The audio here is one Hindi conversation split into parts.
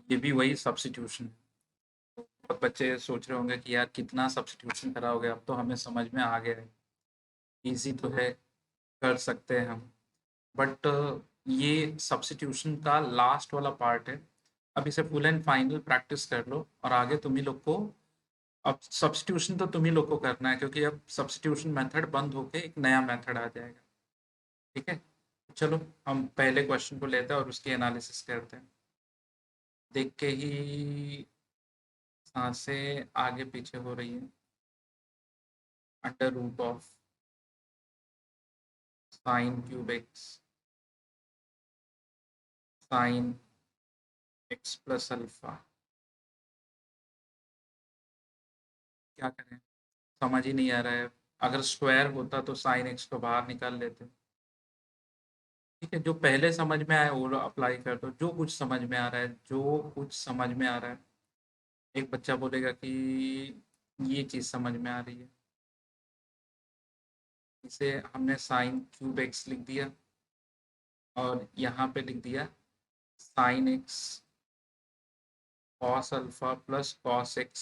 ये भी वही सब्स्टिट्यूशन है। बहुत बच्चे सोच रहे होंगे कि यार कितना सब्स्टिट्यूशन कराओगे, अब तो हमें समझ में आ गया है, इजी तो है, कर सकते हैं हम। बट ये सब्स्टिट्यूशन का लास्ट वाला पार्ट है। अब इसे फुल एंड फाइनल प्रैक्टिस कर लो और आगे तुम ही लोग को, अब सब्स्टिट्यूशन तो तुम ही लोग को करना है, क्योंकि अब सब्स्टिट्यूशन मेथड बंद होके एक नया मेथड आ जाएगा। ठीक है, चलो हम पहले क्वेश्चन को लेते हैं और उसकी एनालिसिस करते हैं। देख के ही सांसें आगे पीछे हो रही है। Under root of sine cube x sine x plus alpha, क्या करें, समझ ही नहीं आ रहा है। अगर स्क्वायर होता तो साइन एक्स को बाहर निकाल लेते। ठीक है, जो पहले समझ में आया वो अप्लाई कर दो, जो कुछ समझ में आ रहा है, जो कुछ समझ में आ रहा है। एक बच्चा बोलेगा कि ये चीज़ समझ में आ रही है, इसे हमने साइन क्यूब एक्स लिख दिया और यहाँ पे लिख दिया sine x cos alpha plus cos x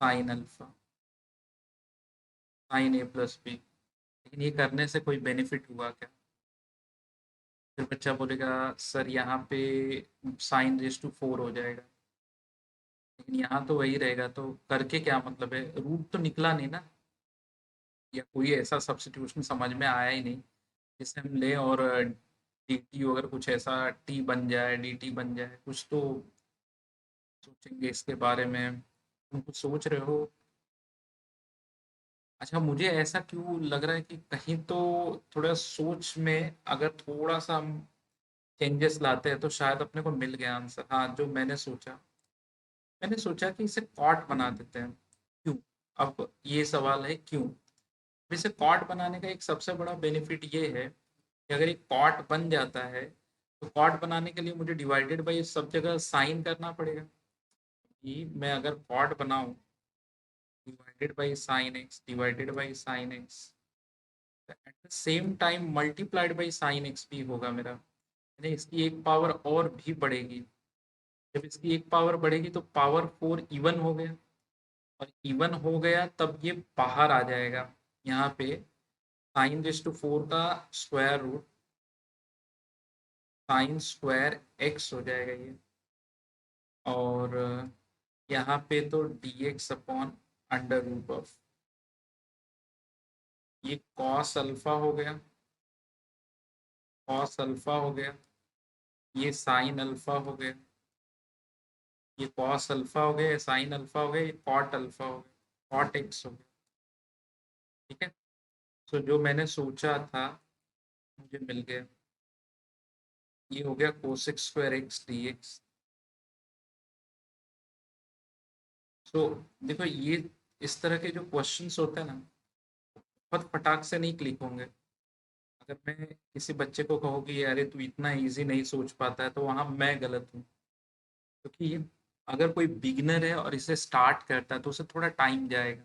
sine alpha sine A plus B. लेकिन ये करने से कोई बेनिफिट हुआ क्या? फिर बच्चा बोलेगा सर यहाँ पे साइन रेज टू 4 हो जाएगा, लेकिन यहाँ तो वही रहेगा, तो करके क्या मतलब है, रूट तो निकला नहीं ना, या कोई ऐसा सब्स्टिट्यूशन समझ में आया ही नहीं जिसे हम ले और डी टी अगर कुछ ऐसा टी बन जाए, डी टी बन जाए, कुछ तो सोचेंगे इसके बारे में। तुम कुछ सोच रहे हो? अच्छा, मुझे ऐसा क्यों लग रहा है कि कहीं तो थोड़ा सोच में अगर थोड़ा सा हम चेंजेस लाते हैं तो शायद अपने को मिल गया आंसर। हाँ, जो मैंने सोचा कि इसे कॉट बना देते हैं। क्यों? अब ये सवाल है क्यों। इसे कॉट बनाने का एक सबसे बड़ा बेनिफिट ये है कि अगर एक कॉट बन जाता है तो कॉट बनाने के लिए मुझे डिवाइडेड बाई सब जगह साइन करना पड़ेगा। कि मैं अगर कॉट बनाऊं divided by sine x divided by sine x, at the same time multiplied by sine x भी होगा मेरा, यानी इसकी एक पावर और भी बढ़ेगी। जब इसकी एक पावर बढ़ेगी तो पावर 4 इवन हो गया, और इवन हो गया तब ये बाहर आ जाएगा। यहाँ पे साइन रेस टू 4 का square root sine square x हो जाएगा ये, और यहाँ पे तो d x upon under root of ये कॉस अल्फा हो गया, कॉस अल्फा हो गया, ये साइन अल्फा हो गया, ये कॉस अल्फा हो गया, ये साइन अल्फा हो गया, ये कॉट अल्फा हो गया, कॉट एक्स हो गया। ठीक है, तो जो मैंने सोचा था मुझे मिल गया, ये हो गया cosec square x d x. So देखो, ये इस तरह के जो क्वेश्चंस होते हैं ना, बहुत फटाक से नहीं क्लिक होंगे। अगर मैं किसी बच्चे को कहूँ कि अरे तू इतना इजी नहीं सोच पाता है, तो वहाँ मैं गलत हूँ। क्योंकि अगर कोई बिगिनर है और इसे स्टार्ट करता है तो उसे थोड़ा टाइम जाएगा,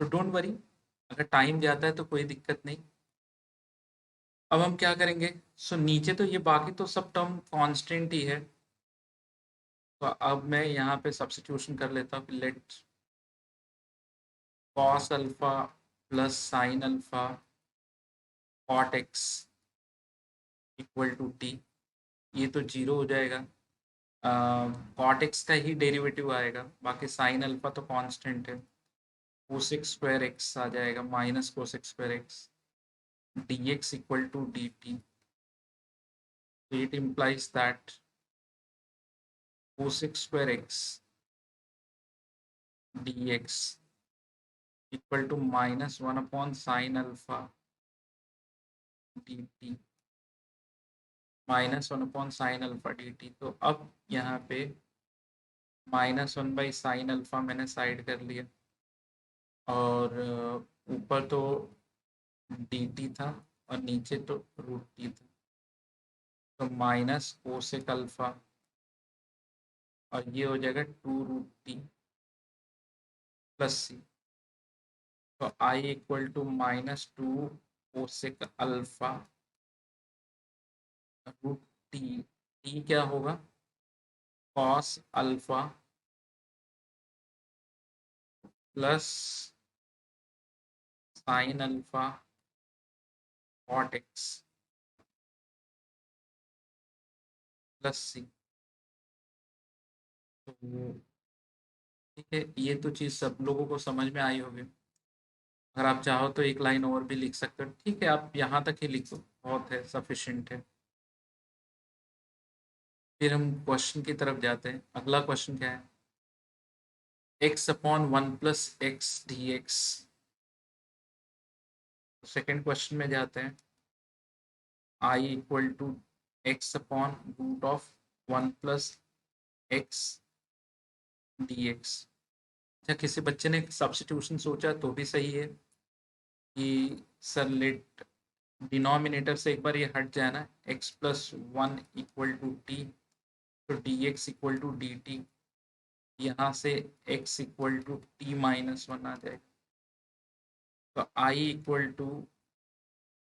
तो डोंट वरी, अगर टाइम जाता है तो कोई दिक्कत नहीं। अब हम क्या करेंगे, सो नीचे तो ये बाकी तो सब टर्म कांस्टेंट ही है, तो अब मैं यहाँ पे सब्स्टिट्यूशन कर लेता हूँ। Let cos alpha plus sine alpha cot x equal to t, ये तो जीरो हो जाएगा, कॉट एक्स का ही डेरिवेटिव आएगा, बाकी साइन अल्फा तो कांस्टेंट है, कोसेक स्क्वायर एक्स आ जाएगा minus cosec square x d x equal to d t. It implies that cosec square x d x equal to minus one upon sine alpha d t, minus one upon sine alpha d t. तो अब यहाँ पे minus one by sine alpha मैंने साइड कर लिया, और ऊपर तो डी टी था और नीचे तो रूट टी था, तो माइनस कोसेक अल्फा, और ये हो जाएगा two root t plus c. तो I equal to minus two cosec alpha root t, ई क्या होगा, cos alpha plus sine alpha cot x plus c. तो ठीक है, ये तो चीज़ सब लोगों को समझ में आई होगी। अगर आप चाहो तो एक लाइन और भी लिख सकते हो, ठीक है, आप यहाँ तक ही लिख दो, बहुत है, सफिशिएंट है। फिर हम क्वेश्चन की तरफ जाते हैं। अगला क्वेश्चन क्या है, x upon one plus x d x. Second question में जाते हैं, I equal to x upon root of one plus x d x. अच्छा, किसी बच्चे ने सब्स्टिट्यूशन सोचा तो भी सही है कि सर लेट डिनोमिनेटर से एक बार ये हट जाए ना, x plus one equal to t, तो d x equal to d t, यहाँ से x equal to t minus one आ जाएगा। तो i इक्वल टू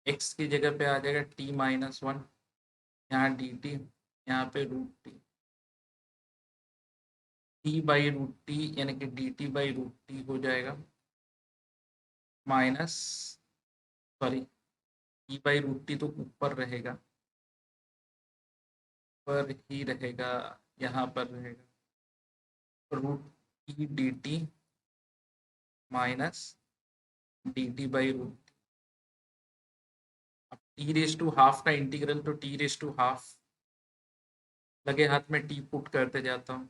एक्स की जगह पे आ जाएगा टी माइनस वन, यहाँ डी टी, यहाँ पे root t, t by root t यानी कि d t by root t हो जाएगा minus, sorry, t by root t तो ऊपर रहेगा, पर ही रहेगा, यहाँ पर रहेगा, root t d t minus d t by root. अब टी रेस टू हाफ का इंटीग्रल तो टी रेस टू हाफ, लगे हाथ में टी पुट करते जाता हूँ,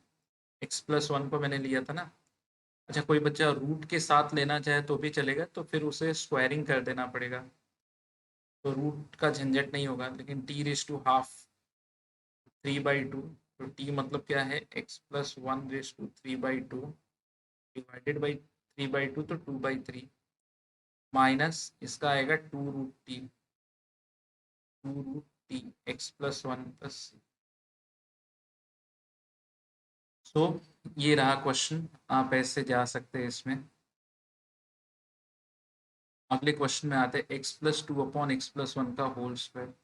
एक्स प्लस वन को मैंने लिया था ना। अच्छा, कोई बच्चा रूट के साथ लेना चाहे तो भी चलेगा, तो फिर उसे स्क्वायरिंग कर देना पड़ेगा, तो रूट का झंझट नहीं होगा। लेकिन t raise to half three by two, तो टी मतलब क्या है, x plus one raise to three by two divided by three by two, तो टू बाई थ्री, माइनस इसका आएगा two root t, two root t x plus one plus. So ये रहा क्वेश्चन, आप ऐसे जा सकते हैं इसमें। अगले क्वेश्चन में आते हैं, x plus two upon x plus one का होल स्क्वायर।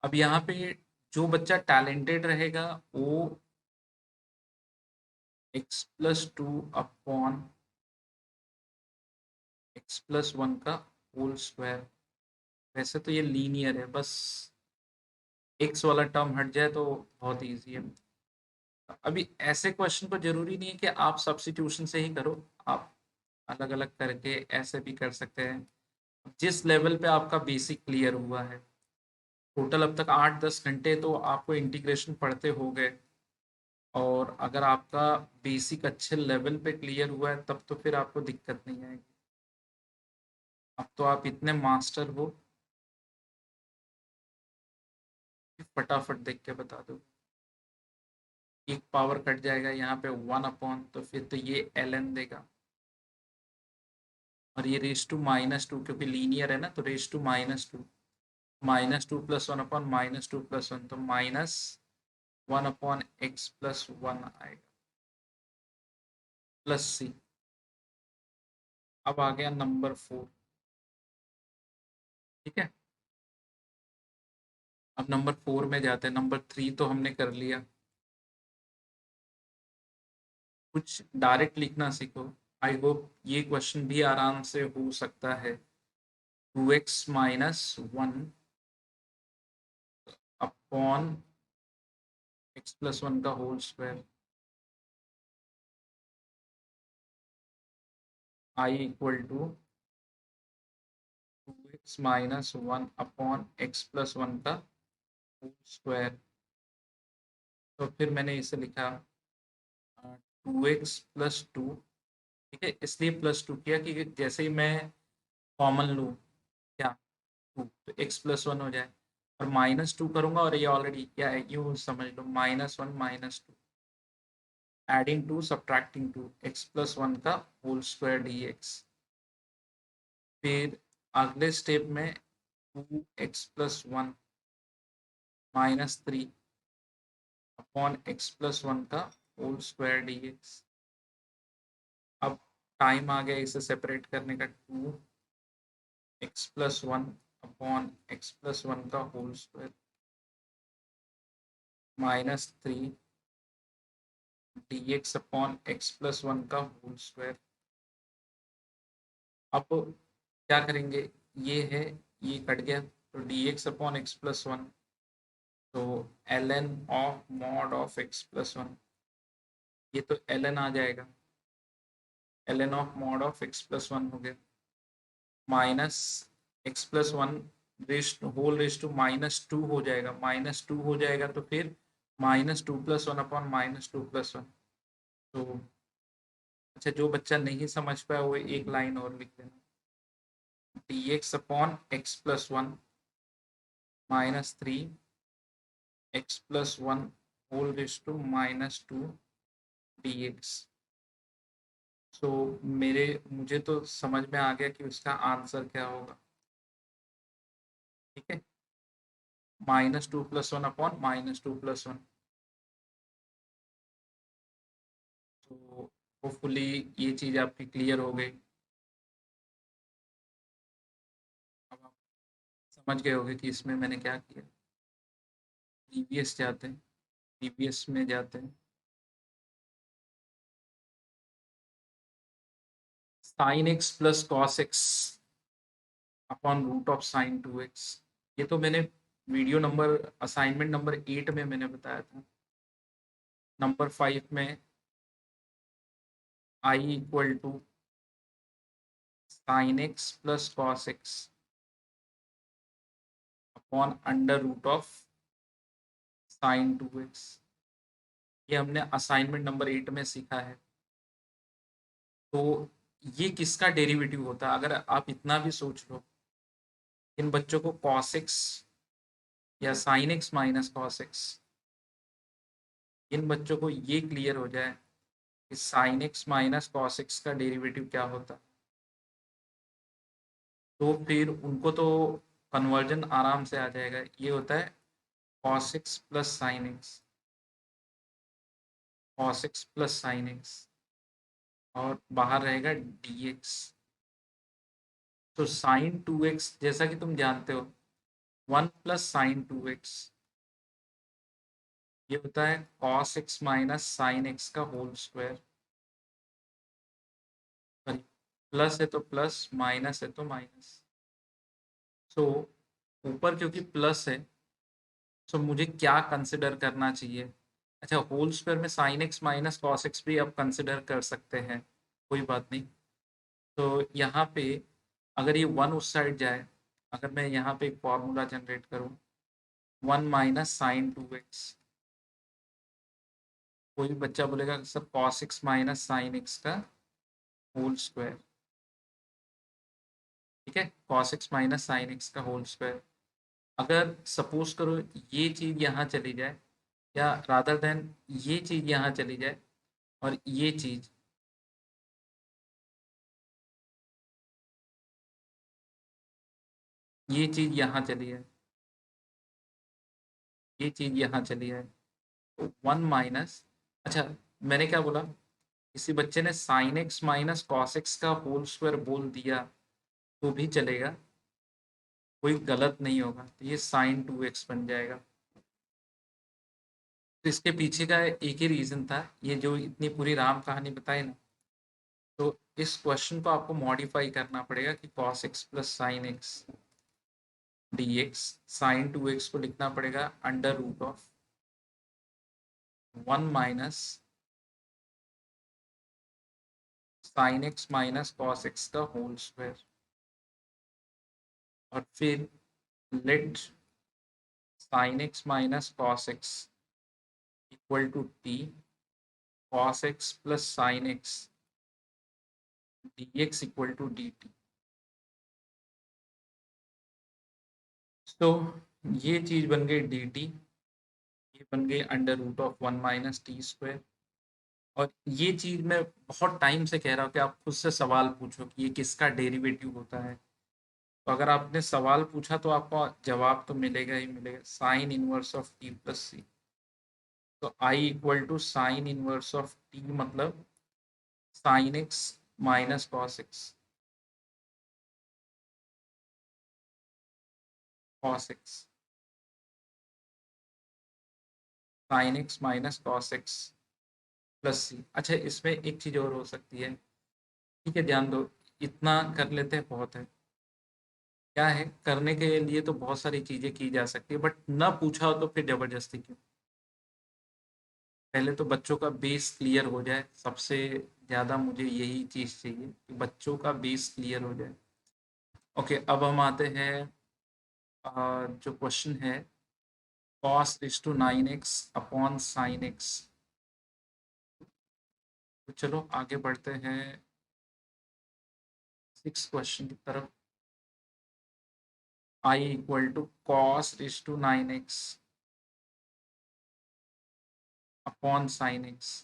अब यहाँ पे जो बच्चा टैलेंटेड रहेगा वो x plus two upon x plus one का होल स्क्वायर, वैसे तो ये लीनियर है, बस एक्स वाला टर्म हट जाए तो बहुत इजी है। अभी ऐसे क्वेश्चन को जरूरी नहीं है कि आप सब्स्टिट्यूशन से ही करो, आप अलग अलग करके ऐसे भी कर सकते हैं, जिस लेवल पे आपका बेसिक क्लियर हुआ है। टोटल अब तक 8-10 घंटे तो आपको इंटीग्रेशन पढ़ते हो गए, और अगर आपका बेसिक अच्छे लेवल पे क्लियर हुआ है तब तो फिर आपको दिक्कत नहीं आएगी। अब तो आप इतने मास्टर हो कि फटाफट देख के बता दो। एक पावर कट जाएगा यहाँ पे वन अपॉन, तो फिर तो ये एल एन देगा, और ये रेस टू माइनस टू, क्योंकि लीनियर है ना, तो raise to minus two, minus two plus one upon minus two plus one, तो minus one upon x plus one आएगा प्लस सी। अब आ गया नंबर फोर, ठीक है। अब नंबर फोर में जाते हैं, नंबर थ्री तो हमने कर लिया। कुछ डायरेक्ट लिखना सीखो, आई होप ये क्वेश्चन भी आराम से हो सकता है। Two x minus one upon x plus one का whole square, I equal to two x minus one upon x plus one का होल स्क्वायर। तो फिर मैंने इसे लिखा टू एक्स प्लस टू, ठीक है, इसलिए प्लस टू किया कि जैसे ही मैं कॉमन लूँ, क्या, टू, तो एक्स प्लस वन हो जाए, और माइनस टू करूंगा, और ये ऑलरेडी क्या है, यूँ समझ लो, minus one minus two, adding two subtracting two, x plus one का होल स्क्वायर डी एक्स। फिर अगले स्टेप में two x plus one minus three upon x plus one का होल स्क्वायर डी एक्स। अब टाइम आ गया इसे सेपरेट करने का, two x plus one upon x plus one का whole square. -3 dx upon x plus 1 का होल स्क्वायर। अब क्या करेंगे, ये है, ये कट गया तो dx अपॉन x प्लस 1, तो ln of mod of x plus 1, ये तो ln आ जाएगा, ln of mod of x plus 1 हो गया, minus x plus 1 raise whole raise to -2 हो जाएगा, -2 हो जाएगा तो फिर -2 प्लस 1 अपॉन -2 प्लस 1। तो अच्छा, जो बच्चा नहीं समझ पाया वो एक लाइन और लिख देना, dx upon x plus 1 -3 x plus 1 whole raise to -2 dx। So मुझे तो समझ में आ गया कि उसका आंसर क्या होगा। ठीक है, -2 प्लस 1 अपॉन -2 प्लस 1। तो होपफुली ये चीज़ आपकी क्लियर हो गई। अब आप समझ गए होंगे कि इसमें मैंने क्या किया। प्रीवियस जाते हैं, प्रीवियस में जाते हैं। Sine x plus cos x upon root of sine 2x, ये तो मैंने वीडियो नंबर असाइनमेंट नंबर 8 में मैंने बताया था। नंबर 5 में i equal to sine x plus cos x upon under root of sine 2x, ये हमने असाइनमेंट नंबर 8 में सीखा है। तो ये किसका डेरिवेटिव होता है, अगर आप इतना भी सोच लो, इन बच्चों को cos x या sin x minus cos x, इन बच्चों को ये क्लियर हो जाए कि sin x minus cos x का डेरिवेटिव क्या होता है, तो फिर उनको तो कन्वर्जन आराम से आ जाएगा। ये होता है cos x plus sine x, cos x plus sine x, और बाहर रहेगा dx। तो साइन 2x जैसा कि तुम जानते हो, 1 प्लस साइन 2x, ये होता है cos x minus sine x का होल स्क्वायर। प्लस है तो प्लस, माइनस है तो माइनस। सो ऊपर क्योंकि प्लस है, सो मुझे क्या कंसिडर करना चाहिए। अच्छा, होल स्क्वायर में sign x minus cos x भी अब कंसिडर कर सकते हैं, कोई बात नहीं। तो यहाँ पे अगर ये 1 उस साइड जाए, अगर मैं यहाँ पे एक फॉर्मूला जनरेट करूँ, 1 माइनस साइन 2x, कोई भी बच्चा बोलेगा sir cos x minus sine x का होल स्क्वायर। ठीक है, cos x minus sine x का होल स्क्वायर। अगर सपोज करो ये चीज़ यहाँ चली जाए, या रादर देन ये चीज़ यहाँ चली जाए, और ये चीज़ यहाँ चली जाए, ये चीज़ यहाँ चली जाए, तो 1 माइनस, अच्छा मैंने क्या बोला, किसी बच्चे ने sign x minus cos x का होल स्क्वायर बोल दिया तो भी चलेगा, कोई गलत नहीं होगा, तो ये साइन 2x बन जाएगा। तो इसके पीछे का एक ही रीज़न था, ये जो इतनी पूरी राम कहानी बताई ना, तो इस क्वेश्चन को आपको मॉडिफाई करना पड़ेगा कि cos x plus sine x dx, sine 2x को लिखना पड़ेगा under root of 1 minus sine x minus cos x का होल स्क्वायर, और फिर let sine x minus cos x equal to t cos x plus sine x dx equal to dt। तो ये चीज़ बन गई dt, ये बन गई under root of 1 minus t square. और ये चीज़ मैं बहुत टाइम से कह रहा हूँ कि आप खुद से सवाल पूछो कि ये किसका डेरिवेटिव होता है। तो अगर आपने सवाल पूछा तो आपको जवाब तो मिलेगा ही मिलेगा, sine inverse of t plus c. तो I equal to sine inverse of t मतलब sine x minus cos x, cos x sine x minus cos x plus c. अच्छा, इसमें एक चीज़ और हो सकती है, ठीक है, ध्यान दो, इतना कर लेते हैं बहुत है। क्या है, करने के लिए तो बहुत सारी चीज़ें की जा सकती है, बट ना पूछा हो तो फिर ज़बरदस्ती क्यों। पहले तो बच्चों का बेस क्लियर हो जाए, सबसे ज़्यादा मुझे यही चीज़ चाहिए कि बच्चों का बेस क्लियर हो जाए। ओके, अब हम आते हैं जो क्वेश्चन है, cos इज टू 9x अपॉन साइन एक्स। तो चलो आगे बढ़ते हैं 6 क्वेश्चन की तरफ। I equal to cos is to 9x अपॉन साइन एक्स।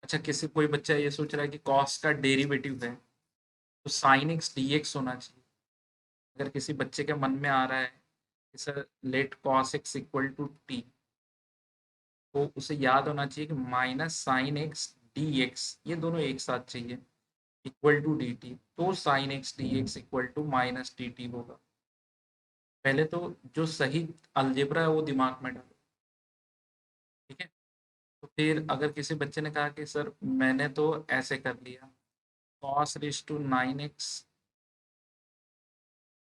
अच्छा, किसी कोई बच्चा ये सोच रहा है कि cos का डेरिवेटिव है तो साइन एक्स डी एक्स होना चाहिए। अगर किसी बच्चे के मन में आ रहा है कि sir let cos x equal to t, तो उसे याद होना चाहिए कि minus sine x d x ये दोनों एक साथ चाहिए, इक्वल टू डी टी, तो sine x d x equal to minus d t होगा। पहले तो जो सही अलजेब्रा है वो दिमाग में डालो, ठीक है। तो फिर अगर किसी बच्चे ने कहा कि सर मैंने तो ऐसे कर लिया, cos raise to 9x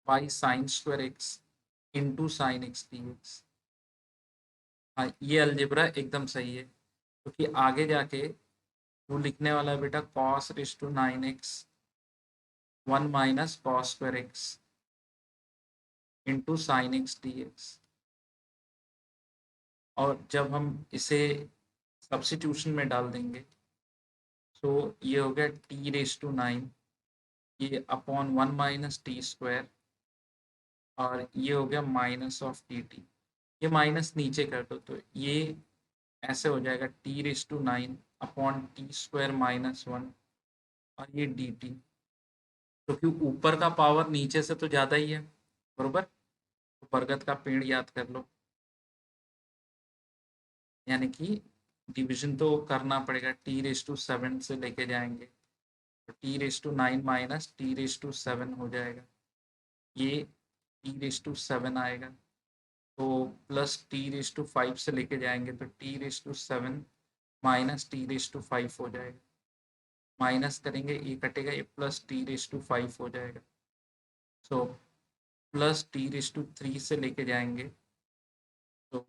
by sine square x into sine x d x, हाँ ये अलजेब्रा एकदम सही है, क्योंकि आगे जाके वो लिखने वाला है बेटा cos raise to 9x 1 minus cos square x into sine x d x. और जब हम इसे सब्स्टिट्यूशन में डाल देंगे तो ये हो गया टी रेज टू 9, ये अपॉन 1 माइनस टी स्क्वायर, और ये हो गया माइनस ऑफ टी टी। ये माइनस नीचे कर दो तो ये ऐसे हो जाएगा t raise to 9 upon t square minus 1, और ये डी टी, क्योंकि ऊपर का पावर नीचे से तो ज़्यादा ही है, बरोबर। तो बरगद का पेड़ याद कर लो, यानी कि डिवीजन तो करना पड़ेगा, टी रेज टू 7 से लेके जाएंगे तो t raise to 9 minus t raise to 7 हो जाएगा, ये टी रेज टू 7 आएगा। तो प्लस टी रेज टू 5 से लेके जाएंगे तो t raise to 7 minus t raise to 5 हो जाएगा, माइनस करेंगे ये कटेगा, ये प्लस टी रेज टू 5 हो जाएगा। So plus t raise to 3 से लेके जाएंगे तो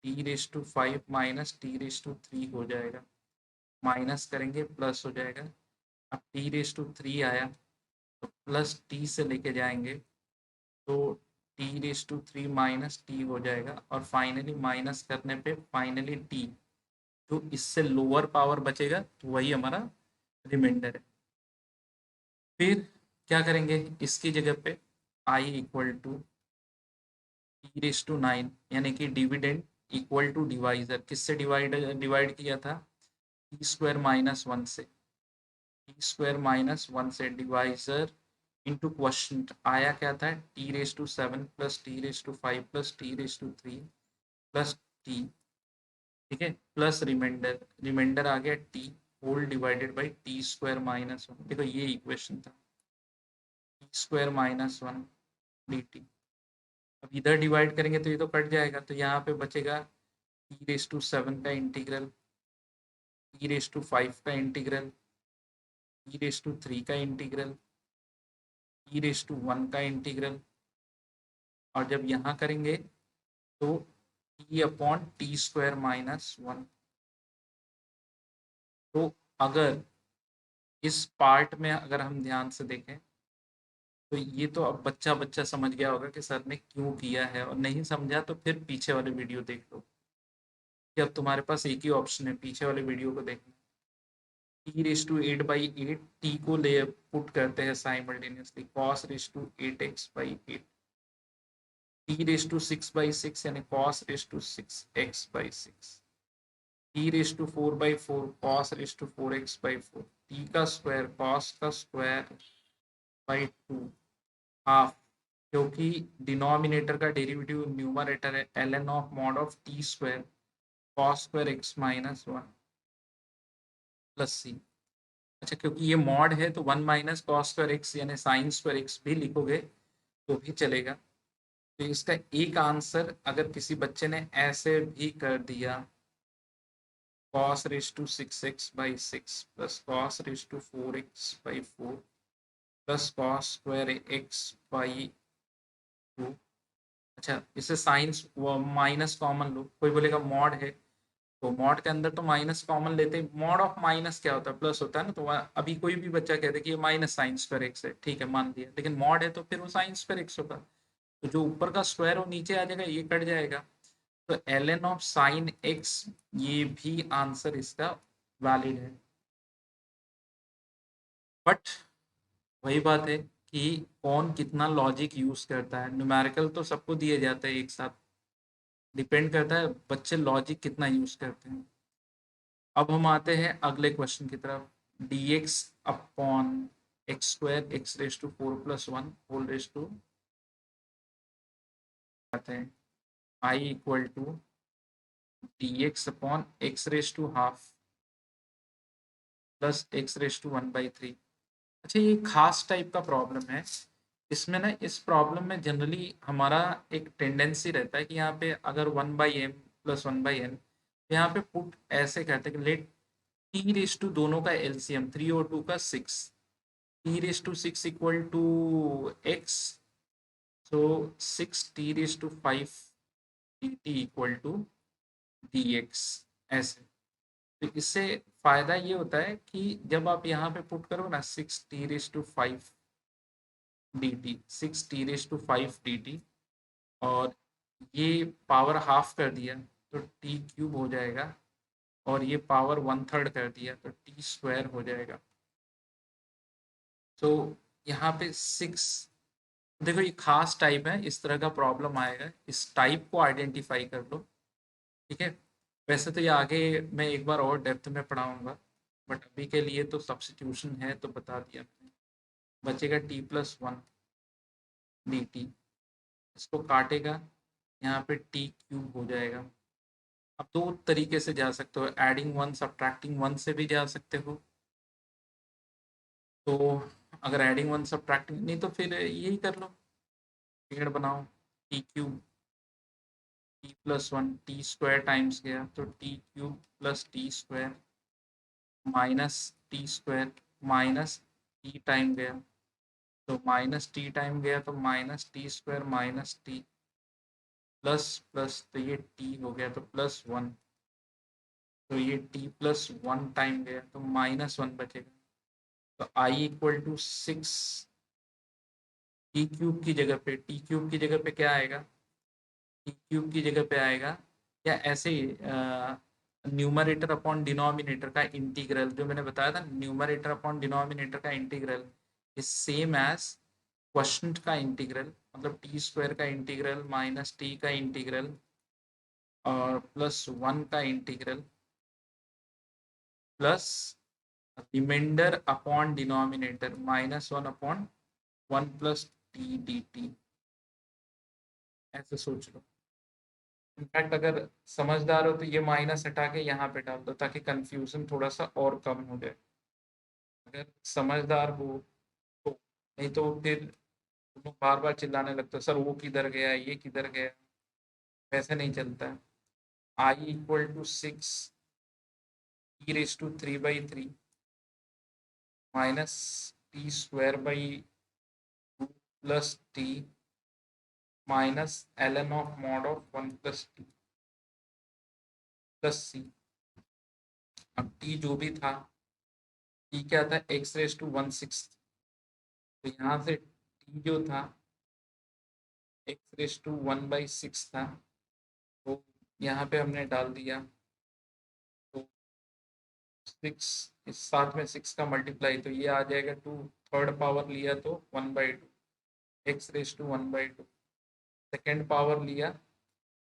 t raise to 5 minus t raise to 3 हो जाएगा, माइनस करेंगे प्लस हो जाएगा। अब टी रेज टू 3 आया तो प्लस टी से लेके जाएंगे तो t raise to 3 minus t हो जाएगा, और फाइनली माइनस करने पे फाइनली टी, जो इससे लोअर पावर बचेगा तो वही हमारा रिमाइंडर है। फिर क्या करेंगे, इसकी जगह पे I equal to t raise to 9, यानी कि डिविडेंड इक्वल टू डिवाइजर, किससे डिवाइड डिवाइड किया था, टी स्क्वायर माइनस 1 से, टी स्क्वायर माइनस 1 से डिवाइजर इंटू क्वेश्चन आया क्या था, t raise to 7 plus t raise to 5 plus t raise to 3 plus t, ठीक है, प्लस रिमाइंडर, रिमाइंडर आ गया t whole divided by t square minus 1। देखो ये इक्वेशन था, t square minus 1 d t. अब इधर डिवाइड करेंगे तो ये तो कट जाएगा, तो यहाँ पे बचेगा टी रेज टू 7 का इंटीग्रल, टी रेज टू 5 का इंटीग्रल, टी रेज टू 3 का इंटीग्रल, टी रेज टू 1 का इंटीग्रल, और जब यहाँ करेंगे तो T upon t square minus 1। तो अगर इस पार्ट में अगर हम ध्यान से देखें तो ये तो अब बच्चा बच्चा समझ गया होगा कि सर ने क्यों किया है, और नहीं समझा तो फिर पीछे वाले वीडियो देख लो, कि अब तुम्हारे पास एक ही ऑप्शन है, पीछे वाले वीडियो को देखना। टी रेज टू 8/8, टी को ले पुट करते हैं simultaneously, cos raise to 8x/8, t raise to 6/6 यानी cos raise to 6x/6, t raise to 4/4 cos raise to 4x/4, t का स्क्वायर कॉस का स्क्वायर बाई 2 हाफ, क्योंकि डिनोमिनेटर का डेरिवेटिव न्यूमरेटर है ln of mod of t square cos square x minus 1 plus c. अच्छा, क्योंकि ये मॉड है तो 1 माइनस कॉस स्क्वायर एक्स यानी साइन स्क्वायर एक्स भी लिखोगे तो भी चलेगा, तो इसका एक आंसर अगर किसी बच्चे ने ऐसे भी कर दिया, cos raise to 6x/6 plus cos raise to 4x/4 plus cos square x/2। अच्छा, इसे साइंस माइनस कॉमन लो, कोई बोलेगा मॉड है, तो मॉड के अंदर तो माइनस कॉमन लेते हैं। मॉड ऑफ माइनस क्या होता है? प्लस होता है ना। तो अभी कोई भी बच्चा कहते कि ये माइनस साइन स्क्वायर एक्स है, ठीक है मान लिया, लेकिन मॉड है तो फिर वो साइन स्क्वायर एक्स होगा। तो जो ऊपर का स्क्वायर वो नीचे आ जाएगा, ये कट जाएगा। तो l n of sine x, ये भी आंसर इसका वैलिड है। बट वही बात है कि कौन कितना लॉजिक यूज करता है। न्यूमेरिकल तो सबको दिए जाते हैं एक साथ, डिपेंड करता है बच्चे लॉजिक कितना यूज करते हैं। अब हम आते हैं अगले क्वेश्चन की तरफ। D x upon x square x raise to 4+1 whole raise to, आते हैं I equal to d x upon x raise to half plus x raise to 1/3। अच्छा, ये खास टाइप का प्रॉब्लम है। इसमें ना, इस प्रॉब्लम में जनरली हमारा एक टेंडेंसी रहता है कि यहाँ पे अगर 1/m प्लस 1/n, यहाँ पे पुट ऐसे कहते हैं कि लेट टी रेज टू दोनों का एलसीएम 3 और 2 का 6, t raise to 6 equal to x, so 6 t raise to 5 d t equal to d x. ऐसे तो इससे फायदा ये होता है कि जब आप यहाँ पे पुट करो ना 6 t⁵ डी टी, 6 t⁵ और ये पावर हाफ कर दिया तो टी क्यूब हो जाएगा, और ये पावर 1/3 कर दिया तो टी स्क्वायर हो जाएगा। तो यहाँ पे 6, देखो ये खास टाइप है, इस तरह का प्रॉब्लम आएगा, इस टाइप को आइडेंटिफाई कर लो, ठीक है। वैसे तो ये आगे मैं एक बार और डेप्थ में पढ़ाऊंगा, बट अभी के लिए तो सब्स्टिट्यूशन है तो बता दिया मैंने। बचेगा t+1 डी टी, इसको काटेगा, यहाँ पे टी क्यूब हो जाएगा। अब दो तरीके से जा सकते हो, एडिंग वन सब्ट्रैक्टिंग वन से भी जा सकते हो। तो अगर एडिंग वन सब्ट्रैक्टिंग नहीं तो फिर यही कर लो, पेड़ बनाओ, T cube t+1 T square times गया तो T cube plus t square minus t square minus T time गया तो माइनस टी टाइम गया तो minus t square minus T plus plus, तो ये टी हो गया तो +1, तो ये t+1 टाइम गया तो -1 बचेगा। तो I equal to 6 T cube की जगह पे, टी क्यूब की जगह पे क्या आएगा? टी क्यूब की जगह पे आएगा या ऐसे ही न्यूमरेटर अपॉन डिनोमिनेटर का इंटीग्रल, जो मैंने बताया था, न्यूमरेटर अपॉन डिनोमिनेटर का integral is same as question का इंटीग्रल, मतलब टी स्क्वायर का इंटीग्रल माइनस टी का इंटीग्रल और +1 का इंटीग्रल plus remainder upon denominator -1 upon 1 plus t d t. ऐसे सोच लो। इनफैक्ट अगर समझदार हो तो ये माइनस हटा के यहाँ पे डाल दो ताकि कंफ्यूजन थोड़ा सा और कम हो जाए, अगर समझदार हो तो। नहीं तो फिर तुम लोग बार बार चिल्लाने लगते हो, सर वो किधर गया, ये किधर गया, वैसे नहीं चलता है। I equal to 6 e⁻³ minus t square by 2 plus t minus ln of mod of 1 plus t plus c. अब टी जो भी था, टी क्या था, x⁻⁴, तो यहाँ से टी जो था x⁻⁴ था, तो यहाँ पे हमने डाल दिया, तो 6 इस साथ में 6 का मल्टीप्लाई तो ये आ जाएगा 2, थर्ड पावर लिया तो 1/2 x⁻⁴ सेकेंड पावर लिया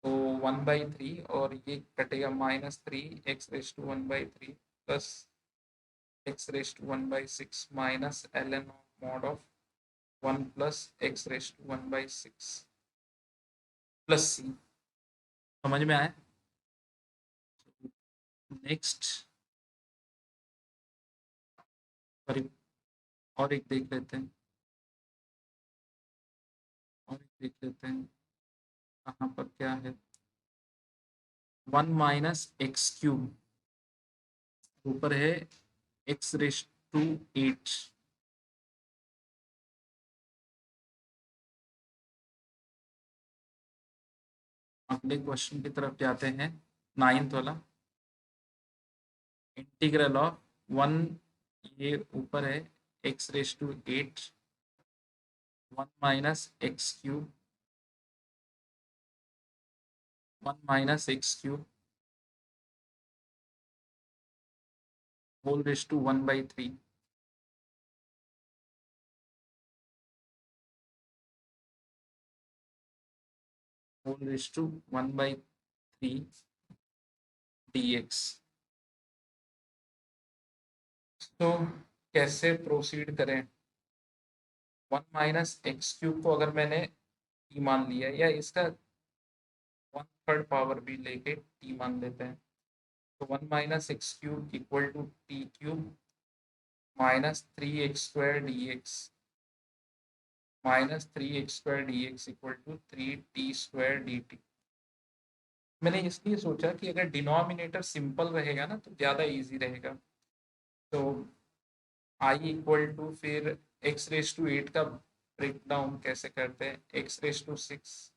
तो 1/3 और ये कटेगा -3 x⁻⁴ plus x⁻⁴ minus ln of mod of 1 plus x⁻⁴ plus c. समझ में आया? नेक्स्ट और एक देख लेते हैं, और एक देख लेते हैं। यहाँ पर क्या है, 1 - x³ ऊपर है x⁻⁸ अगले क्वेश्चन की तरफ जाते हैं, 9th वाला। इंटीग्रल ऑफ 1, ये ऊपर है x⁸ 1 - x³, 1 - x³ whole raised to 1/3, whole raised to 1/3 dx। तो कैसे प्रोसीड करें? 1 - x³ को अगर मैंने t मान लिया, या इसका 1/3 पावर भी लेके t मान लेते हैं, तो 1 - x³ equal to t³ -3x² dx, -3x² dx equal to 3t² dt। मैंने इसलिए सोचा कि अगर डिनोमिनेटर सिंपल रहेगा ना तो ज़्यादा इजी रहेगा। तो i इक्वल टू, फिर x⁸ का ब्रेक डाउन कैसे करते हैं, x⁻⁶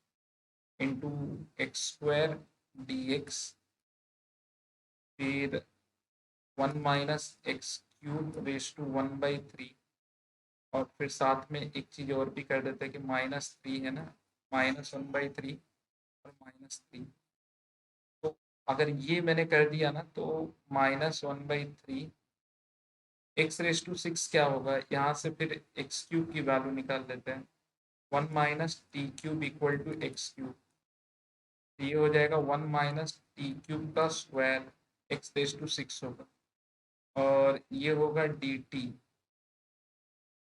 इंटू x² dx, फिर 1 - x³ raised to 1/3, और फिर साथ में एक चीज़ और भी कर देते हैं कि -3 है ना, -1/3 और -3। तो अगर ये मैंने कर दिया ना तो -1/3 x⁻⁶ क्या होगा, यहाँ से फिर x³ की वैल्यू निकाल लेते हैं, 1 - t³ इक्वल टू x³। ये हो जाएगा 1 - t³ का स्क्वायर x⁻⁶ होगा, और ये होगा dt,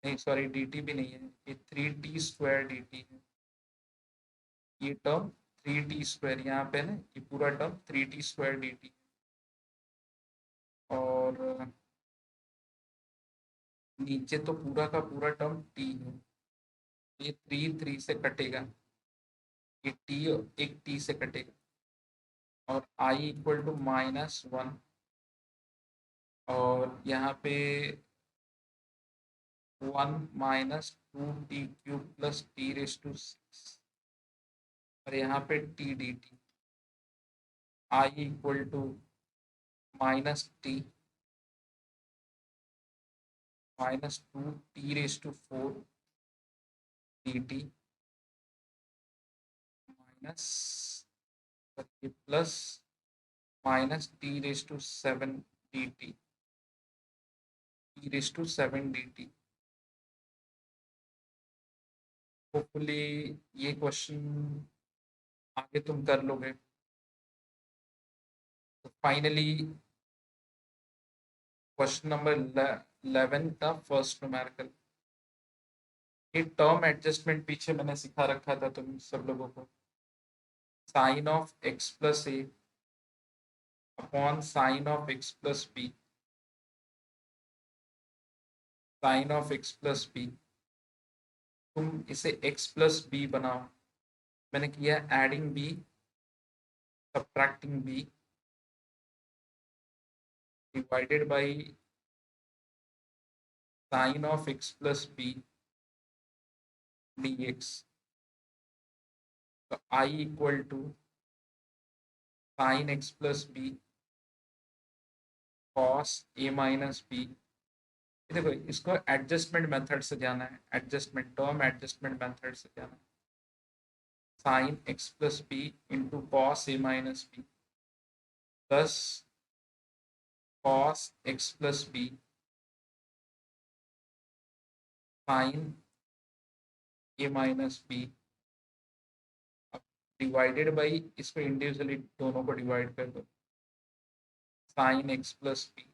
नहीं सॉरी dt भी नहीं है, ये 3t² dt है। ये टर्म 3t², यहाँ पे ना ये पूरा टर्म 3t² dt, और नीचे तो पूरा का पूरा टर्म t है। ये 3 से कटेगा, ये t एक t से कटेगा, और i इक्वल टू -1, और यहाँ पे 1 - 2t³ प्लस t⁻⁶, और यहाँ पे t dt, i equal to -t -2t⁻⁴ dt minus plus -t⁻⁷ dt, t⁻⁷ dt। Hopefully ये क्वेश्चन आगे तुम कर लोगे। तो फाइनली क्वेश्चन नंबर 11 का फर्स्ट न्यूमेरिकल, ये टर्म एडजस्टमेंट पीछे मैंने सिखा रखा था तुम सब लोगों को, sine of x+a upon sine of x+b, sine of x+b, तुम इसे x+b बनाओ। मैंने किया adding b, subtracting b, divided by sine of x+b dx। तो i equal to sine x+b cos a-b। देखो इसको एडजस्टमेंट मेथड से जाना है, एडजस्टमेंट टर्म एडजस्टमेंट मेथड से जाना है, sine x+b into cos a-b plus cos x+b sine a-b, अब डिवाइडेड बाई, इसको इंडिविजुअली दोनों को डिवाइड कर दो, sign x+b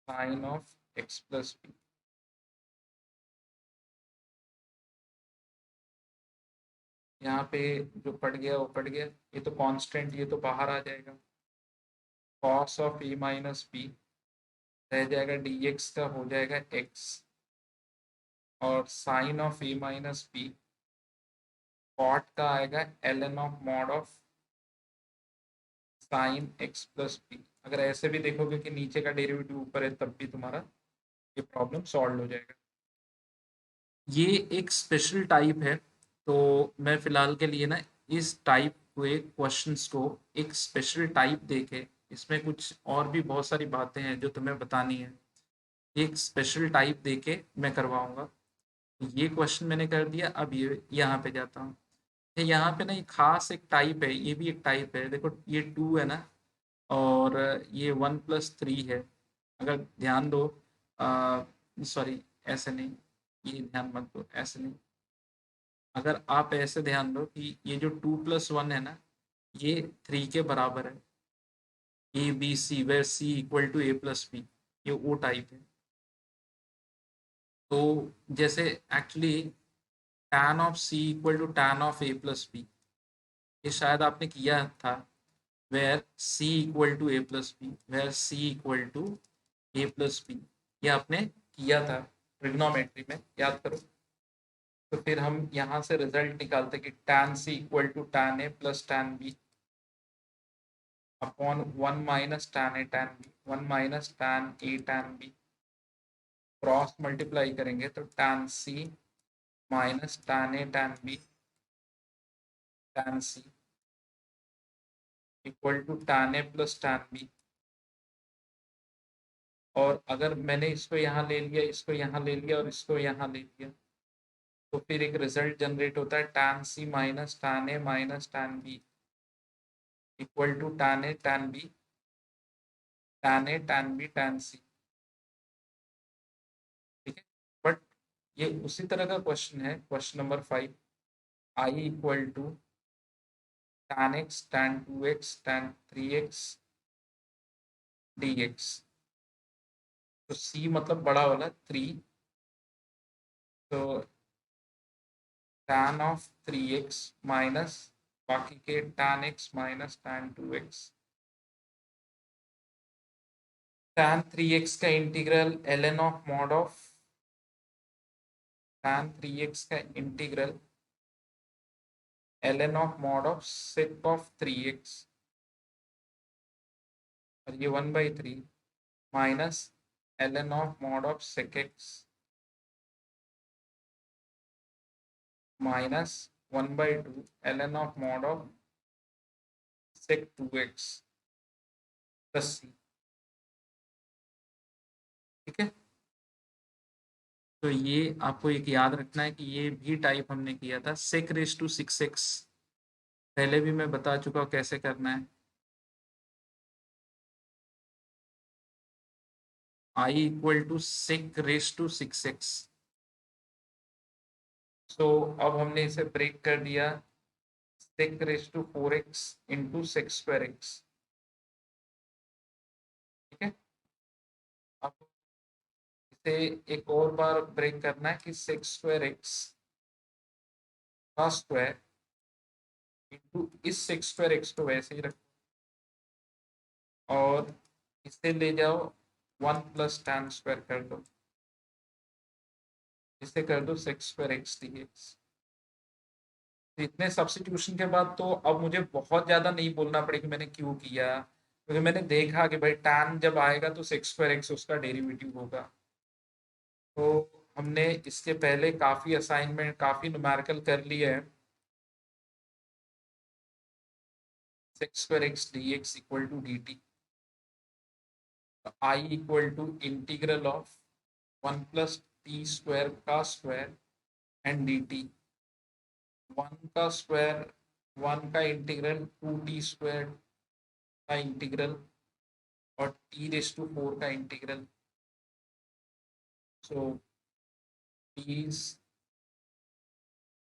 sine of x+b। यहाँ पे जो कट गया वो कट गया, ये तो कांस्टेंट, ये तो बाहर आ जाएगा, कॉस ऑफ a-b रह जाएगा, dx का हो जाएगा x, और साइन ऑफ a-b कॉट का आएगा ln of mod of sine x plus b. अगर ऐसे भी देखोगे कि नीचे का डेरिवेटिव ऊपर है तब भी तुम्हारा ये प्रॉब्लम सॉल्व हो जाएगा। ये एक स्पेशल टाइप है, तो मैं फिलहाल के लिए ना इस टाइप के क्वेश्चंस को एक स्पेशल टाइप देके, इसमें कुछ और भी बहुत सारी बातें हैं जो तुम्हें बतानी है, एक स्पेशल टाइप देके मैं करवाऊंगा। ये क्वेश्चन मैंने कर दिया, अब ये यहाँ पे जाता हूँ। यहाँ पे ना एक खास एक टाइप है, ये भी एक टाइप है, देखो ये 2 है ना, और ये 1+3 है। अगर ध्यान दो, सॉरी ऐसे नहीं, ये ध्यान मत दो, ऐसे नहीं, अगर आप ऐसे ध्यान दो कि ये जो 2+1 है ना, ये 3 के बराबर है, a b c where c equal to a plus b, ये वो टाइप है। तो जैसे actually tan of c equal to tan of a plus b, ये शायद आपने किया था, where c equal to a plus b, where c equal to a plus b, ये आपने किया था ट्रिग्नोमेट्री में, याद करो। तो फिर हम यहाँ से रिजल्ट निकालते कि tan c equal to tan a plus tan b upon 1 minus tan a tan b, 1 minus tan a tan b, cross multiply करेंगे तो tan c minus tan a tan b tan c equal to tan a plus tan b. और अगर मैंने इसको यहाँ ले लिया, इसको यहाँ ले लिया और इसको यहाँ ले लिया, तो फिर एक रिजल्ट जनरेट होता है tan c minus tan a minus tan b equal to tan a tan b tan a tan b tan c. ठीक है, बट ये उसी तरह का क्वेश्चन है, question number 5, I equal to tan x tan 2x tan 3x dx। तो सी मतलब बड़ा वाला 3, तो tan ऑफ 3x माइनस बाकी के tan x minus tan 2x, tan 3x का integral ln of mod of tan 3x का integral ln of mod of sec of 3x, और ये 1/3 minus ln of mod of sec x minus 1/2 ln of mod of sec 2x plus c. ठीक है, तो ये आपको एक याद रखना है कि ये भी टाइप हमने किया था, sec रेस टू 6x, पहले भी मैं बता चुका हूँ कैसे करना है। I equal to sec raise to 6x। So अब हमने इसे ब्रेक कर दिया, sec raise to 4x into sec square x। ठीक है, अब इसे एक और बार ब्रेक करना है कि sec स्क्वायर x का स्क्वायर इंटू इस sec स्क्वायर x को वैसे ही रखो, और इसे ले जाओ 1 प्लस tan स्क्वायर कर दो, इसे कर दो sec स्क्वायर x dx। तो इतने सब्स्टिट्यूशन के बाद तो अब मुझे बहुत ज़्यादा नहीं बोलना पड़ेगा कि मैंने क्यों किया, क्योंकि मैंने देखा कि भाई tan जब आएगा तो sec स्क्वायर x उसका डेरिवेटिव होगा। तो हमने इसके पहले काफ़ी असाइनमेंट, काफ़ी न्यूमेरिकल कर लिए हैं। sec square x dx equal to dt, I equal to integral of 1 plus t square का स्क्वायर एंड dt, 1 का स्क्वायर, 1 का इंटीग्रल 2t स्क्वायर का इंटीग्रल और t⁴ का integral. So please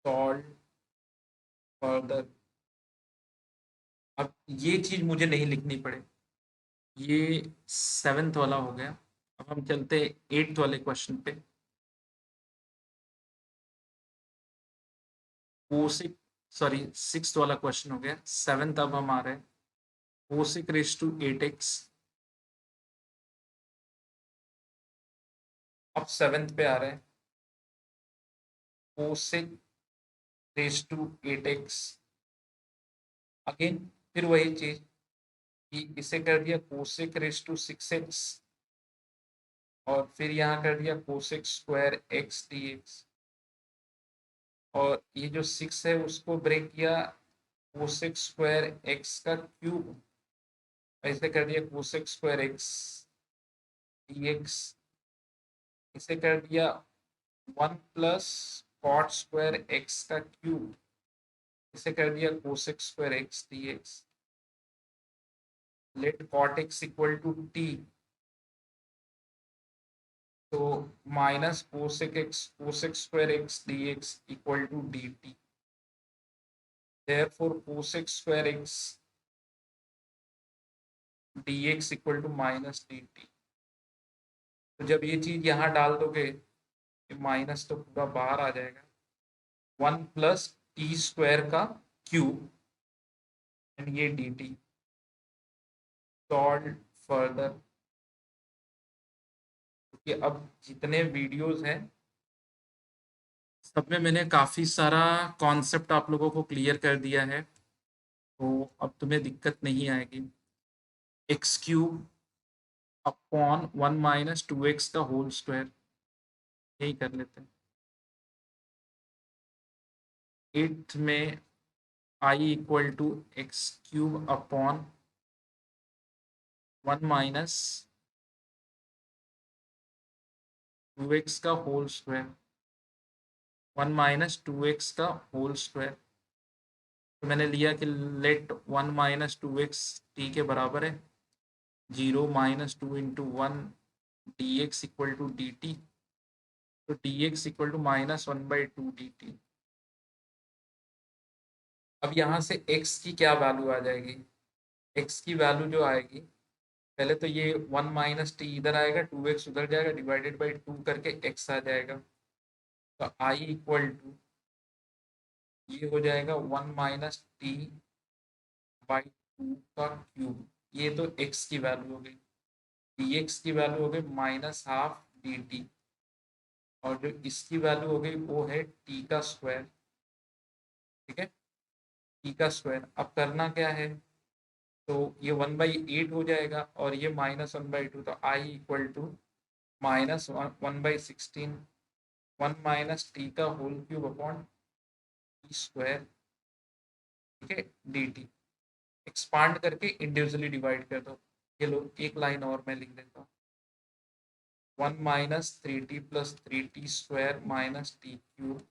solve further. अब ये चीज मुझे नहीं लिखनी पड़े, ये 7th वाला हो गया। अब हम चलते 8th वाले क्वेश्चन पे। कोसिक, सॉरी 6th वाला क्वेश्चन हो गया, 7th अब हम आ रहे हैं, कोसिक रेस टू 8x। अब 7th पे आ रहे हैं, cosec raise to 8x। Again फिर वही चीज कि इसे कर दिया कोसेक रेज टू 6x, और फिर यहाँ कर दिया cosec square x d x, और ये जो 6 है उसको ब्रेक किया कोसेक स्क्वायर एक्स का क्यूब, ऐसे कर दिया cosec square x d x, इसे कर दिया 1 प्लस कॉट स्क्वायर एक्स का क्यूब, इसे कर दिया cosec square x d x. Let cot x equal to t, तो minus cosec square x d x equal to d t. therefore cosec square x dx equal to minus d t. तो जब ये चीज यहाँ डाल दोगे, माइनस तो पूरा बाहर आ जाएगा, 1 प्लस टी स्क्वायर का क्यूब एंड ये डी टी। सॉल्व फर्दर, क्योंकि अब जितने वीडियोस हैं सब में मैंने काफ़ी सारा कॉन्सेप्ट आप लोगों को क्लियर कर दिया है, तो अब तुम्हें दिक्कत नहीं आएगी। X cube upon 1 minus 2x का होल स्क्वायर, यही कर लेते हैं। 8th में I equal to x cube upon 1 minus 2x का होल स्क्वायर, 1 माइनस 2x का होल स्क्वायर। तो मैंने लिया कि लेट 1 माइनस 2x टी के बराबर है 0 minus 2 into 1 d x equal to d t. तो d x equal to minus 1/2 d t. अब यहाँ से x की क्या वैल्यू आ जाएगी? x की वैल्यू जो आएगी, पहले तो ये 1 माइनस टी इधर आएगा, 2x उधर जाएगा, डिवाइडेड बाई 2 करके x आ जाएगा। तो i इक्वल टू ये हो जाएगा 1 माइनस टी बाई 2 का क्यूब। ये तो x की वैल्यू हो गई। dx की वैल्यू हो गई माइनस हाफ dt, और जो इसकी वैल्यू हो गई वो है t का स्क्वायर। ठीक है, t का स्क्वायर। अब करना क्या है, तो ये 1/8 हो जाएगा और ये माइनस 1/2, तो I equal to minus 1/16, 1 minus t का whole cube upon t square. ठीक है, डी टी। एक्सपांड करके इंडिविजुअली डिवाइड कर दो। ये लो, एक लाइन और मैं लिख देता हूँ, 1 minus 3t plus 3t square minus T cube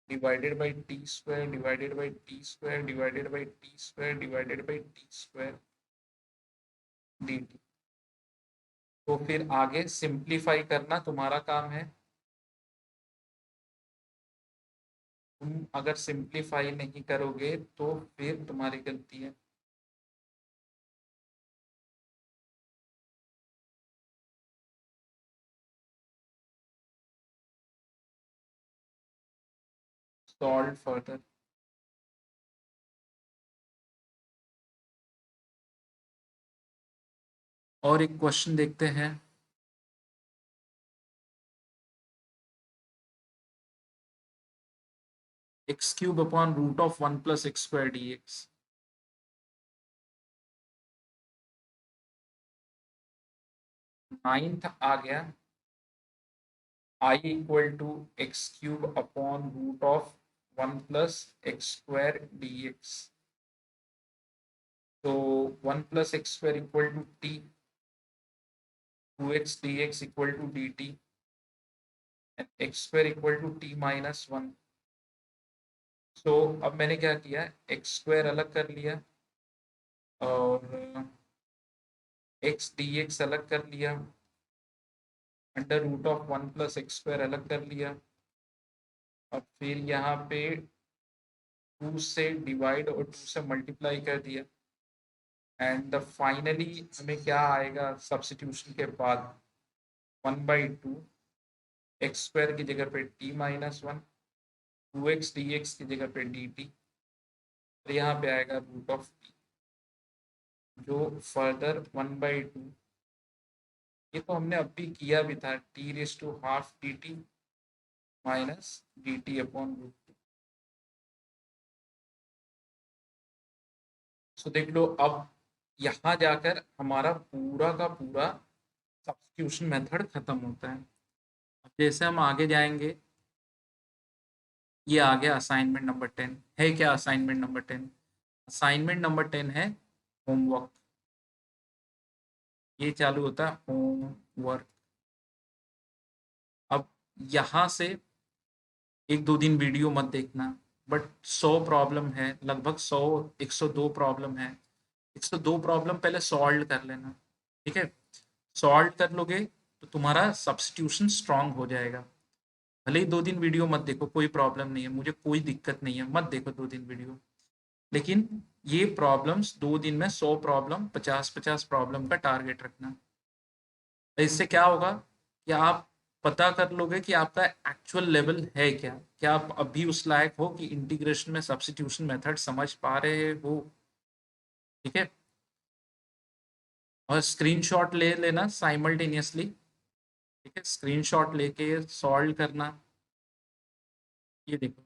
divided by t square divided by t square divided by t square divided by t square D t. तो फिर आगे सिंप्लीफाई करना तुम्हारा काम है। तुम अगर सिंप्लीफाई नहीं करोगे तो फिर तुम्हारी गलती है। Solve further. और एक क्वेश्चन देखते हैं। X cube upon root of 1 plus x square d x. Ninth आ गया, I equal to x cube upon root of 1 plus x square d x. तो 1 plus x square equal to t, 2x dx equal to d t, and x square equal to t minus 1। So अब मैंने क्या किया, एक्स स्क्वायर अलग कर लिया और एक्स डी एक्स अलग कर लिया, under root of 1 plus x square अलग कर लिया, और फिर यहाँ पे 2 से डिवाइड और 2 से मल्टीप्लाई कर दिया, एंड फाइनली हमें क्या आएगा सब्स्टिट्यूशन के बाद, 1/2 एक्स स्क्वायर की जगह पे टी माइनस 1, 2x dx की जगह पे डी टी, और यहाँ पे आएगा रूट ऑफ टी, जो फर्दर 1/2, ये तो हमने अभी किया भी था, t raise to half d t minus d t upon root. So देख लो, अब यहाँ जाकर हमारा पूरा का पूरा सब्स्टिट्यूशन मेथड खत्म होता है। अब जैसे हम आगे जाएंगे, ये आ गया असाइनमेंट नंबर 10। है क्या असाइनमेंट नंबर 10? असाइनमेंट नंबर 10 है होमवर्क। ये चालू होता है होमवर्क। अब यहाँ से एक दो दिन वीडियो मत देखना, बट 100 प्रॉब्लम है, लगभग 102 प्रॉब्लम है। 102 प्रॉब्लम पहले सॉल्व कर लेना, ठीक है? सॉल्व कर लोगे तो तुम्हारा सब्स्टिट्यूशन स्ट्रांग हो जाएगा। भले ही 2 दिन वीडियो मत देखो, कोई प्रॉब्लम नहीं है, मुझे कोई दिक्कत नहीं है, मत देखो 2 दिन वीडियो। लेकिन ये प्रॉब्लम्स 2 दिन में 100 प्रॉब्लम, 50-50 प्रॉब्लम का टारगेट रखना। इससे क्या होगा कि आप पता कर लोगे कि आपका एक्चुअल लेवल है क्या, क्या आप अभी उस लायक हो कि इंटीग्रेशन में सब्स्टिट्यूशन मेथड समझ पा रहे हो, ठीक है? और स्क्रीनशॉट ले लेना साइमल्टेनियसली, ठीक है? स्क्रीनशॉट लेके सॉल्व करना। ये देखो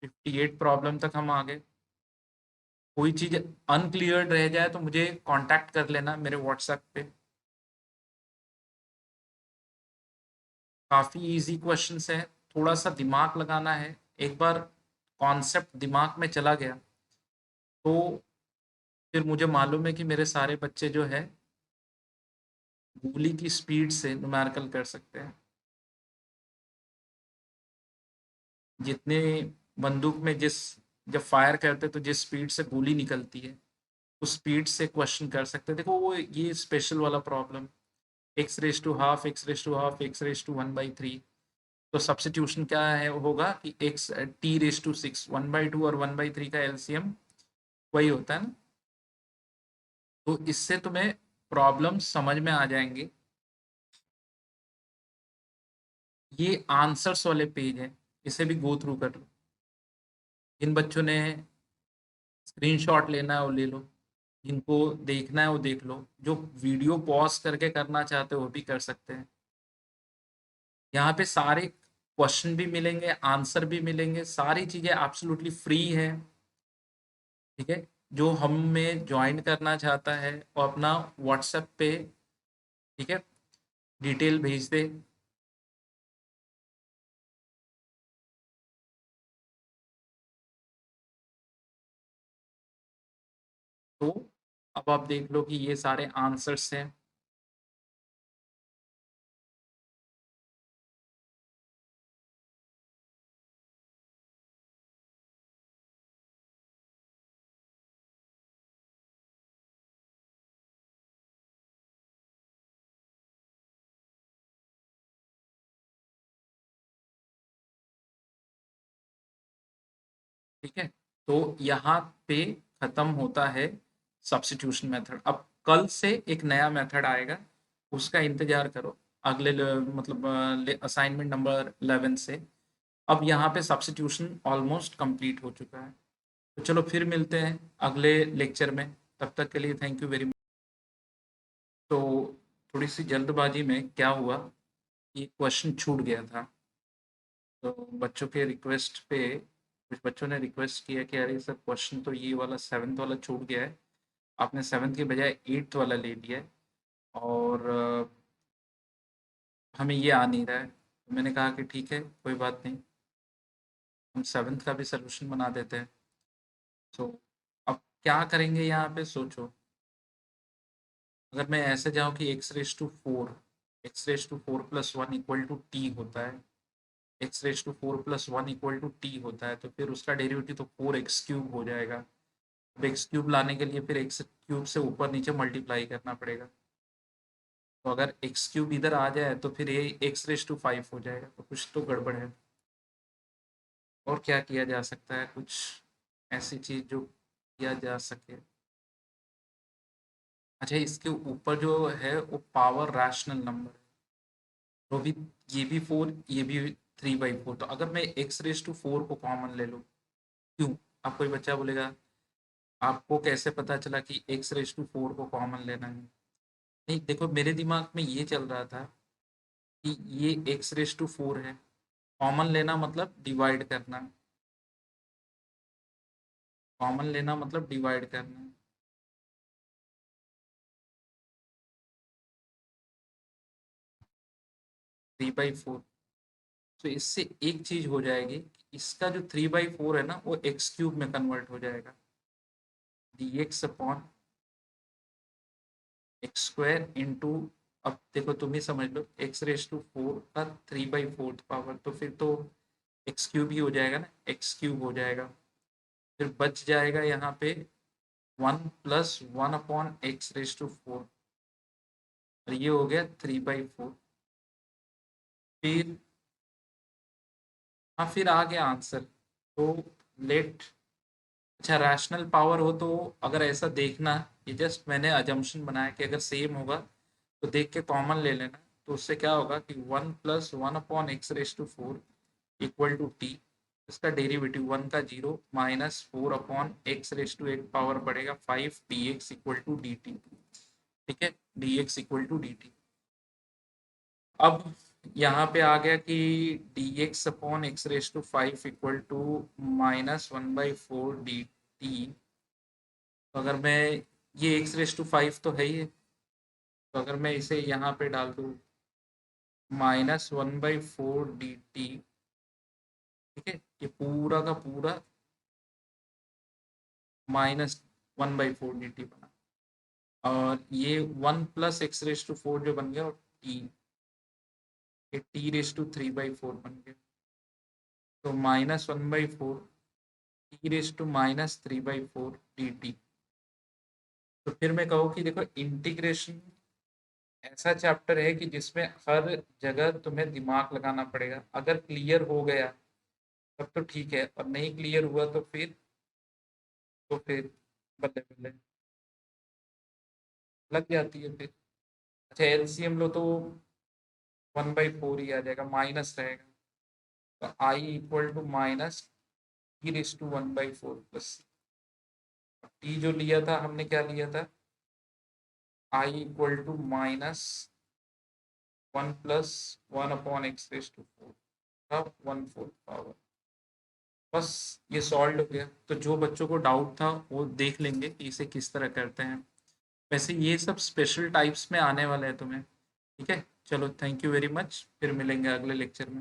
58 प्रॉब्लम तक हम आ गए। कोई चीज अनक्लियर रह जाए तो मुझे कांटेक्ट कर लेना मेरे व्हाट्सएप पे। काफ़ी इजी क्वेश्चंस है, थोड़ा सा दिमाग लगाना है। एक बार कॉन्सेप्ट दिमाग में चला गया तो फिर मुझे मालूम है कि मेरे सारे बच्चे जो है गोली की स्पीड से न्यूमेरिकल कर सकते हैं। जितने बंदूक में जिस जब फायर करते तो जिस स्पीड से गोली निकलती है, उस स्पीड से क्वेश्चन कर सकते हैं। देखो वो ये स्पेशल वाला problem, x raise to half, x raise to half, x raise to 1/3। तो सब्स्टिट्यूशन क्या है होगा कि एक्स टी रेस टू 6, 1/2 और 1/3 का एलसीएम वही होता है ना। तो इससे तुम्हें प्रॉब्लम समझ में आ जाएंगे। ये आंसर्स वाले पेज है, इसे भी गो थ्रू कर लो। जिन बच्चों ने स्क्रीनशॉट लेना है वो ले लो, जिनको देखना है वो देख लो, जो वीडियो पॉज करके करना चाहते हो वो भी कर सकते हैं। यहाँ पे सारे क्वेश्चन भी मिलेंगे, आंसर भी मिलेंगे, सारी चीज़ें एब्सोल्युटली फ्री है, ठीक है? जो हम में ज्वाइन करना चाहता है वो अपना व्हाट्सएप पे, ठीक है, डिटेल भेज दे। तो अब आप देख लो कि ये सारे आंसर्स हैं। ठीक है, तो यहाँ पे खत्म होता है सब्स्टिट्यूशन मेथड। अब कल से एक नया मेथड आएगा, उसका इंतजार करो। अगले मतलब असाइनमेंट नंबर 11 से। अब यहाँ पे सब्स्टिट्यूशन ऑलमोस्ट कंप्लीट हो चुका है। तो चलो फिर मिलते हैं अगले लेक्चर में। तब तक के लिए थैंक यू वेरी मच। तो थोड़ी सी जल्दबाजी में क्या हुआ, ये क्वेश्चन छूट गया था। तो बच्चों के रिक्वेस्ट पे कुछ बच्चों ने रिक्वेस्ट किया कि अरे सर क्वेश्चन तो ये वाला 7th वाला छूट गया है, आपने 7th के बजाय 8th वाला ले लिया है, और हमें ये आ नहीं रहा है। तो मैंने कहा कि ठीक है कोई बात नहीं, हम 7th का भी सोल्यूशन बना देते हैं। तो अब क्या करेंगे यहाँ पे सोचो। अगर मैं ऐसे जाऊँ कि x⁴, x⁴ plus 1 equal to T होता है, x⁴ plus 1 equal to T होता है, तो फिर उसका डेरिवेटिव तो 4x³ हो जाएगा। अब x³ लाने के लिए फिर x³ से ऊपर नीचे मल्टीप्लाई करना पड़ेगा। तो अगर x³ इधर आ जाए तो फिर ये x⁵ हो जाएगा, तो कुछ तो गड़बड़ है। और क्या किया जा सकता है, कुछ ऐसी चीज़ जो किया जा सके। अच्छा, इसके ऊपर जो है वो पावर रैशनल नंबर है, तो भी ये भी 4, ये भी 3/4। तो अगर मैं x⁴ को कॉमन ले लूँ, क्यों? अब कोई बच्चा बोलेगा आपको कैसे पता चला कि x⁴ को कॉमन लेना है? नहीं, देखो मेरे दिमाग में ये चल रहा था कि ये x⁴ है, कॉमन लेना मतलब डिवाइड करना, कॉमन लेना मतलब डिवाइड करना। 3/4। तो इससे एक चीज हो जाएगी कि इसका जो 3/4 है ना वो x³ में कन्वर्ट हो जाएगा, dx अपॉन x² इंटू, अब देखो तुम ही समझ लो, x⁴ का 3/4 पावर, तो फिर तो x³ ही हो जाएगा ना, x³ हो जाएगा। फिर बच जाएगा यहाँ पे 1 + 1/x⁴, और ये हो गया 3/4। फिर हाँ, फिर आ गया आंसर। तो लेट, अच्छा रैशनल पावर हो तो अगर ऐसा देखना, ये जस्ट मैंने अजम्पशन बनाया कि अगर सेम होगा तो देख के कॉमन ले लेना, तो उससे क्या होगा कि 1 + 1/x⁴ इक्वल टू टी, इसका डेरिवेटिव 1 का 0 माइनस 4/x⁸ पावर पड़ेगा 5 dx equal to d t. ठीक है, dx equal to d t. अब यहाँ पे आ गया कि dx upon x⁵ equal to -1/4 d t. तो अगर मैं, ये x⁵ तो है ही है, तो अगर मैं इसे यहाँ पे डाल दूँ -1/4 डी टी, ठीक है, ये पूरा का पूरा -1/4 डी टी बना, और ये 1 + x⁴ जो बन गया और टी, ये t⁴ बन गया, तो -1/4 t⁻³ डी टी। तो फिर मैं कहूँ कि देखो इंटीग्रेशन ऐसा चैप्टर है कि जिसमें हर जगह तुम्हें दिमाग लगाना पड़ेगा। अगर क्लियर हो गया तब तो ठीक है, और नहीं क्लियर हुआ तो फिर बल्ले बल्ले लग जाती है फिर। अच्छा एलसीएम लो तो 1/4 ही आ जाएगा, माइनस रहेगा, तो I equal to minus t⁻⁴ plus t जो लिया था हमने, क्या लिया था, आई इक्वल टू -1 + 1/x⁴, अब 1/4 पावर। बस ये सॉल्व हो गया। तो जो बच्चों को डाउट था वो देख लेंगे कि इसे किस तरह करते हैं। वैसे ये सब स्पेशल टाइप्स में आने वाले हैं तुम्हें। ठीक है, चलो थैंक यू वेरी मच, फिर मिलेंगे अगले लेक्चर में।